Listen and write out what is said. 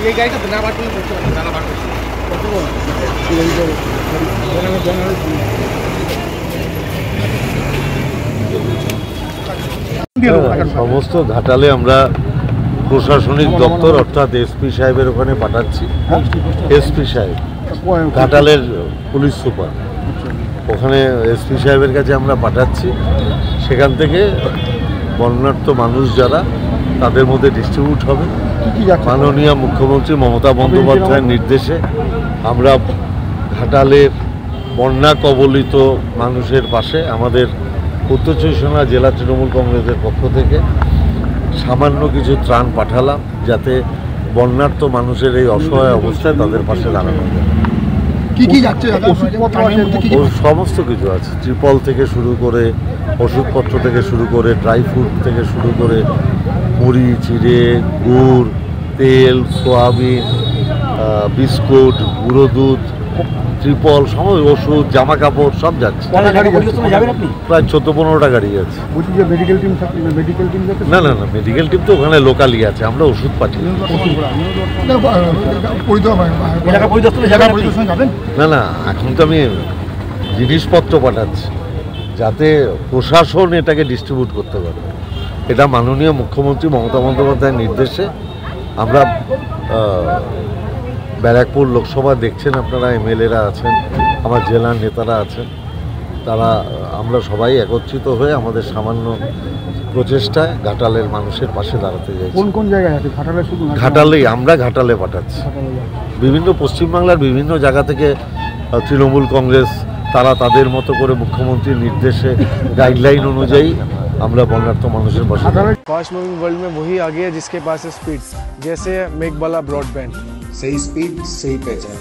ये गाड़ी का बिना बात नहीं बिना बात সমস্ত ঘাটালে আমরা প্রশাসনিক দপ্তর অর্থাৎ এসপি সাহেবের ওখানে পাঠাচ্ছি। এসপি সাহেব ঘাটালের পুলিশ সুপার, ওখানে এসপি সাহেবের কাছে আমরা পাঠাচ্ছি। সেখান থেকে বন্যার্ত মানুষ যারা তাদের মধ্যে ডিস্ট্রিবিউট হবে। মাননীয় মুখ্যমন্ত্রী মমতা বন্দ্যোপাধ্যায়ের নির্দেশে আমরা ঘাটালের বন্যা কবলিত মানুষের পাশে আমাদের উত্তর চব্বিশ পরগনা জেলা তৃণমূল কংগ্রেসের পক্ষ থেকে সামান্য কিছু ত্রাণ পাঠালাম, যাতে বন্যার্ত মানুষের এই অসহায় অবস্থায় তাদের পাশে দাঁড়ানো যায়। সমস্ত কিছু আছে, ত্রিপল থেকে শুরু করে ওষুধপত্র থেকে শুরু করে ড্রাই ফ্রুট থেকে শুরু করে মুড়ি, চিড়ে, গুড়, তেল, সোয়াবিন, বিস্কুট, গুঁড়ো দুধ, ত্রিপল, সমস্ত ওষুধ, জামা কাপড় সব যাচ্ছে। প্রায় 14-15টা গাড়ি আছে। না না না, মেডিকেল টিম তো ওখানে লোকালি আছে, আমরা ওষুধ পাঠিয়ে। না না, এখন তো আমি জিনিসপত্র পাঠাচ্ছি যাতে প্রশাসন এটাকে ডিস্ট্রিবিউট করতে পারে। এটা মাননীয় মুখ্যমন্ত্রী মমতা বন্দ্যোপাধ্যায়ের নির্দেশে আমরা ব্যারাকপুর লোকসভা দেখছেন আপনারা, এমএলএরা আছেন, আমার জেলার নেতারা আছেন, তারা আমরা সবাই একত্রিত হয়ে আমাদের সামান্য প্রচেষ্টায় ঘাটালের মানুষের পাশে দাঁড়াতে যাই। কোন কোন জায়গায় আছে? ঘাটালে শুধু ঘাটালেই, আমরা ঘাটালে পাঠাচ্ছি। বিভিন্ন পশ্চিমবাংলার বিভিন্ন জায়গা থেকে তৃণমূল কংগ্রেস তারা তাদের মতো করে মুখ্যমন্ত্রীর নির্দেশে গাইডলাইন অনুযায়ী আমরা বন্যার্ত মানুষের পাশে। फास्ट मूविंग वर्ल्ड में वही आगे है जिसके पास है स्पीड, जैसे मेघबाला ब्रॉडबैंड। सही स्पीड, सही पहचान।